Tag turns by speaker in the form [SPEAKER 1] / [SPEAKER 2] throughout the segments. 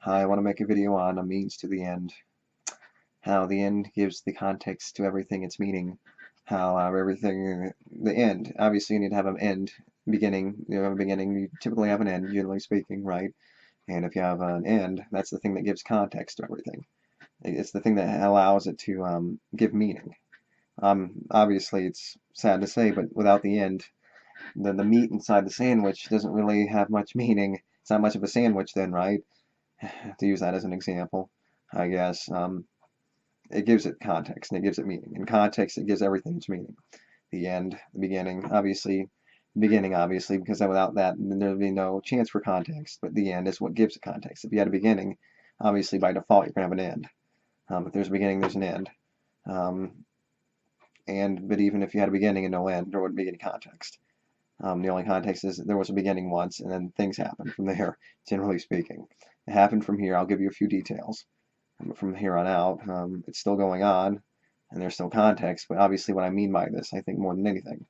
[SPEAKER 1] Hi, I want to make a video on a means to the end. How the end gives the context to everything, its meaning. How the end. Obviously, you need to have an end, beginning. You have a beginning, you typically have an end, generally speaking, right? And if you have an end, that's the thing that gives context to everything. It's the thing that allows it to give meaning. Obviously, it's sad to say, but without the end, the meat inside the sandwich doesn't really have much meaning. It's not much of a sandwich then, right? To use that as an example, I guess. It gives it context and it gives it meaning. In context, it gives everything its meaning. The end, the beginning, obviously, because without that, there'd be no chance for context. But the end is what gives it context. If you had a beginning, obviously by default you're gonna have an end. If there's a beginning, there's an end. But even if you had a beginning and no end, there wouldn't be any context. The only context is there was a beginning once, and then things happened from there. Generally speaking, it happened from here. I'll give you a few details. From here on out, it's still going on, and there's still context, but obviously what I mean by this, I think more than anything,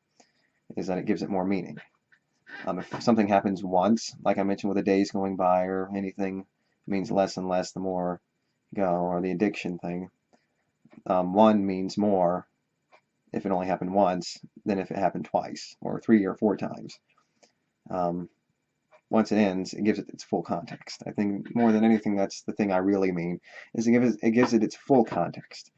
[SPEAKER 1] is that it gives it more meaning. If something happens once, like I mentioned with the days going by or anything, it means less and less the more you go, or the addiction thing. One means more if it only happened once than if it happened twice, or 3 or 4 times. Once it ends, it gives it its full context. I think more than anything, that's the thing I really mean, is it gives it its full context.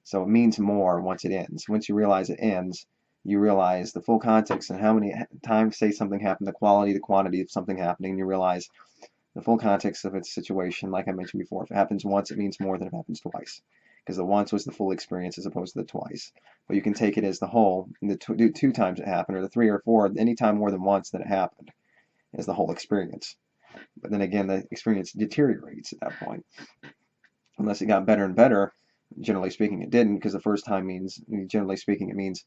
[SPEAKER 1] So it means more once it ends. Once you realize it ends, you realize the full context and how many times, say, something happened, the quality, the quantity of something happening, you realize the full context of its situation. Like I mentioned before, if it happens once, it means more than if it happens twice, because the once was the full experience as opposed to the twice. But you can take it as the whole, and the 2 times it happened, or the 3 or 4, any time more than once that it happened, as the whole experience. But then again, the experience deteriorates at that point. Unless it got better and better, generally speaking, it didn't, because the first time means, generally speaking, it means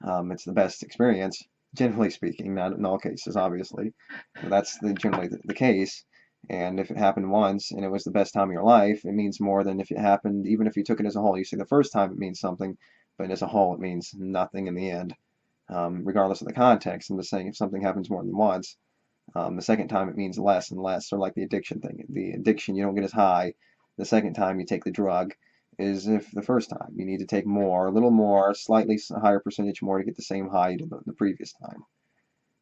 [SPEAKER 1] it's the best experience. Generally speaking, not in all cases, obviously. But that's generally the case. And if it happened once and it was the best time of your life, it means more than if it happened, even if you took it as a whole. You see, the first time it means something, but as a whole, it means nothing in the end, regardless of the context. I'm just saying if something happens more than once, the second time it means less and less, or like the addiction thing. The addiction, you don't get as high the second time you take the drug is if the first time. You need to take more, a little more, slightly higher percentage more to get the same high you did the previous time.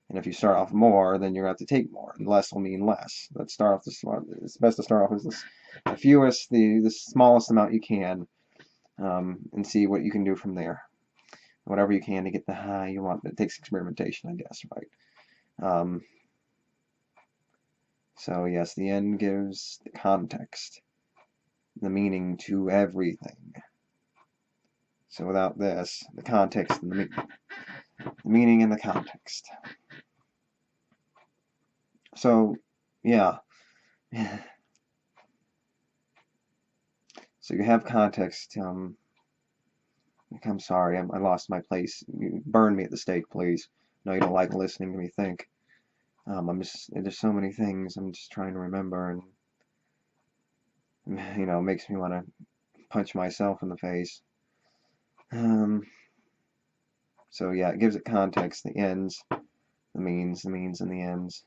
[SPEAKER 1] And if you start off more, then you're going to have to take more, and less will mean less. Let's start off it's best to start off as the fewest, the smallest amount you can, and see what you can do from there. Whatever you can to get the high you want. It takes experimentation, I guess, right? So yes, the end gives the context, the meaning to everything. So without this, the context and the meaning and the context. So yeah. So you have context. I'm sorry, I lost my place. You burn me at the stake, please. No, you don't like listening to me think. There's so many things I'm just trying to remember, and it makes me want to punch myself in the face. So yeah, it gives it context, the ends, the means, and the ends.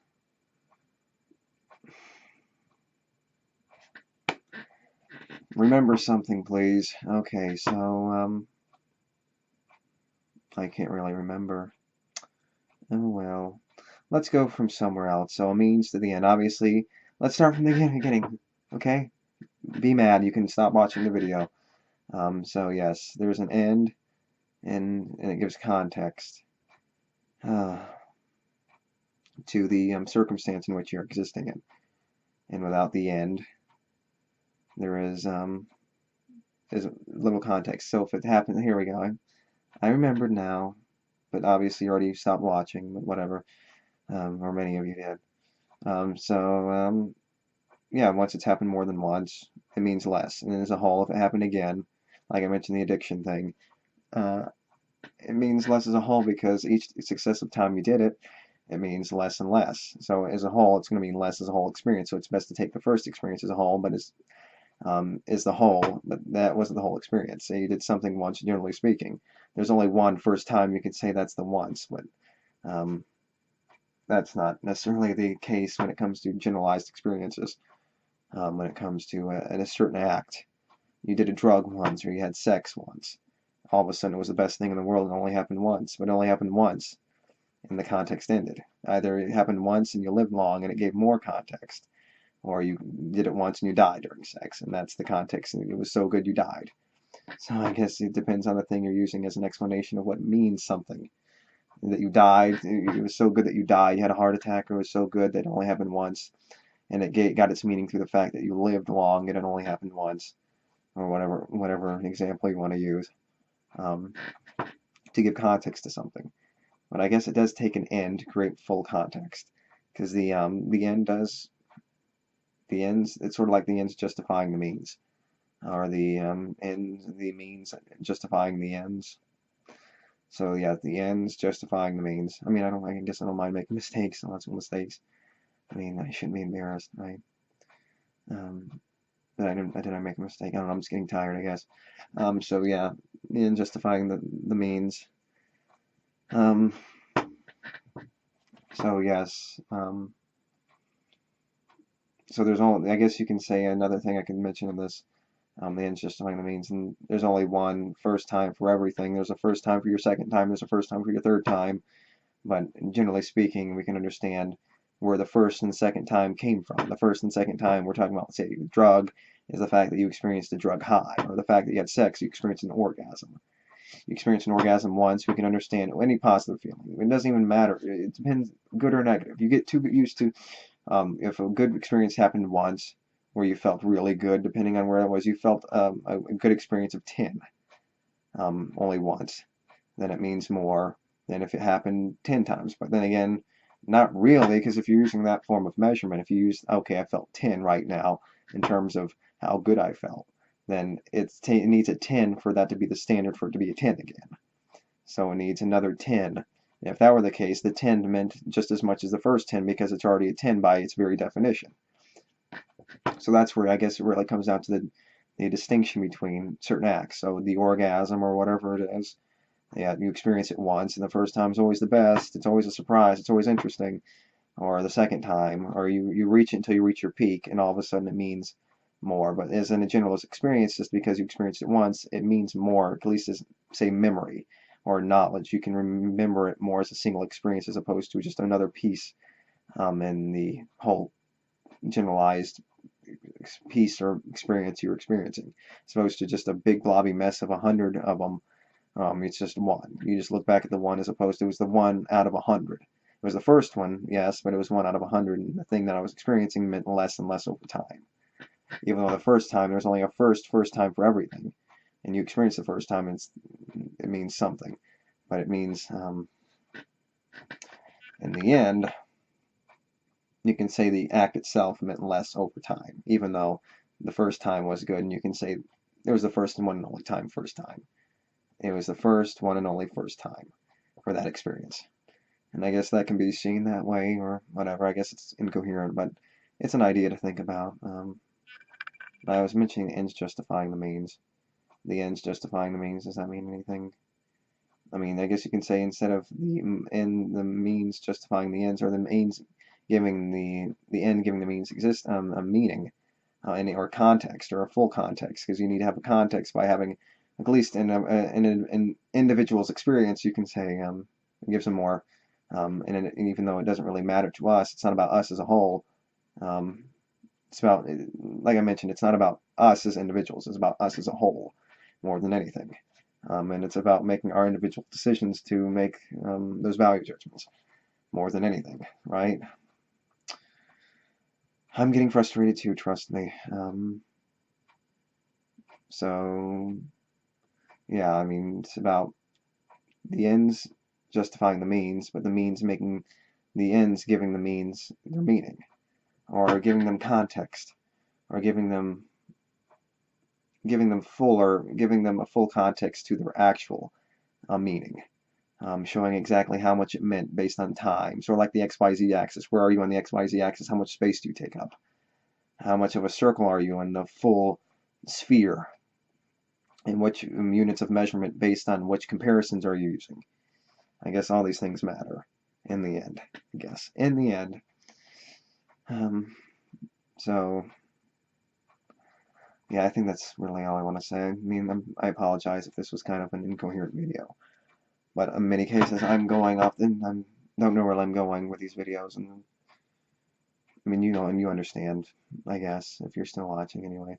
[SPEAKER 1] Remember something, please. Okay, so, I can't really remember. Oh well. Let's go from somewhere else. So a means to the end. Obviously, let's start from the beginning. Okay? Be mad. You can stop watching the video. So yes, there's an end, and it gives context to the circumstance in which you're existing in. And without the end, there is little context. So if it happened, here we go. I remembered now, but obviously you already stopped watching, but whatever, or many of you did. Yeah, once it's happened more than once, it means less. And as a whole, if it happened again, like I mentioned the addiction thing, it means less as a whole because each successive time you did it, it means less and less. So as a whole, it's going to mean less as a whole experience. So it's best to take the first experience as a whole, but is the whole, but that wasn't the whole experience. Say you did something once, generally speaking. There's only one first time you could say that's the once, but that's not necessarily the case when it comes to generalized experiences. when it comes to a certain act. You did a drug once, or you had sex once. All of a sudden, it was the best thing in the world, and it only happened once. But it only happened once, and the context ended. Either it happened once and you lived long, and it gave more context, or you did it once and you died during sex, and that's the context. And it was so good you died. So I guess it depends on the thing you're using as an explanation of what means something. That you died, it was so good that you died. You had a heart attack, or it was so good that it only happened once, and it got its meaning through the fact that you lived long and it only happened once, or whatever example you want to use, um, to give context to something. But I guess it does take an end to create full context, because the end does the ends. It's sort of like the ends justifying the means, or the the means justifying the ends. So yeah, the ends justifying the means. I mean, I guess I don't mind making mistakes, lots of mistakes. I mean, I shouldn't be embarrassed, right? That did I make a mistake? I don't know. I'm just getting tired, I guess. So yeah, in justifying the means. Um, so yes. So there's only, I guess you can say another thing I can mention in this. The ends justifying the means, and there's only one first time for everything. There's a first time for your second time. There's a first time for your third time. But generally speaking, we can understand where the first and second time came from. The first and second time we're talking about, say, a drug, is the fact that you experienced a drug high, or the fact that you had sex, you experienced an orgasm. You experience an orgasm once, we can understand any positive feeling. It doesn't even matter. It depends, good or negative. You get too used to, if a good experience happened once, where you felt really good, depending on where it was, you felt a good experience of 10 only once, then it means more than if it happened 10 times. But then again, not really, because if you're using that form of measurement, if you use, okay, I felt 10 right now in terms of how good I felt, then it needs a 10 for that to be the standard for it to be a 10 again. So it needs another 10. If that were the case, the 10 meant just as much as the first 10, because it's already a 10 by its very definition. So that's where I guess it really comes down to the distinction between certain acts. So the orgasm, or whatever it is, yeah, you experience it once, and the first time is always the best. It's always a surprise. It's always interesting. Or the second time, or you reach it until you reach your peak, and all of a sudden it means more. But as in a general experience, just because you experienced it once, it means more, at least as, say, memory or knowledge. You can remember it more as a single experience, as opposed to just another piece in the whole generalized piece or experience you're experiencing, as opposed to just a big blobby mess of 100 of them. It's just one. You just look back at the one, as opposed to it was the one out of 100. It was the first one, yes, but it was one out of 100, and the thing that I was experiencing meant less and less over time. Even though the first time, there's only a first time for everything, and you experience the first time, it means something, but it means, in the end, you can say the act itself meant less over time, even though the first time was good, and you can say it was the first and one and only time, first time. It was the first one and only first time for that experience. And I guess that can be seen that way, or whatever. I guess it's incoherent, but it's an idea to think about. I was mentioning the ends justifying the means. The ends justifying the means, does that mean anything? I mean, I guess you can say, instead of the means justifying the ends, or the means giving the end giving the means a meaning, or context, or a full context, because you need to have a context by having, at least in an individual's experience, you can say, it gives them more. And even though it doesn't really matter to us, it's not about us as a whole. It's about, like I mentioned, it's not about us as individuals. It's about us as a whole, more than anything. And it's about making our individual decisions to make those value judgments, more than anything, right? I'm getting frustrated too, trust me. So, yeah, I mean, it's about the ends justifying the means, but the means making the ends giving the means their meaning, or giving them context, or giving them a full context to their actual meaning, showing exactly how much it meant based on time. So like the XYZ axis, where are you on the XYZ axis? How much space do you take up? How much of a circle are you in the full sphere? And which units of measurement, based on which comparisons are you using? I guess all these things matter in the end, I guess. In the end. So, yeah, I think that's really all I want to say. I mean, I apologize if this was kind of an incoherent video, but in many cases I'm going off and I don't know where I'm going with these videos, and I mean, you know, and you understand, I guess, if you're still watching anyway.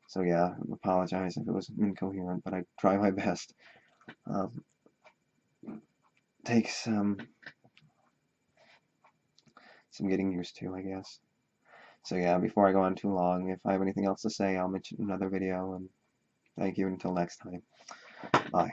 [SPEAKER 1] So yeah, I apologize if it was incoherent, but I try my best. Um, takes some getting used to, I guess. So yeah, before I go on too long, if I have anything else to say, I'll mention another video, and thank you until next time. Bye.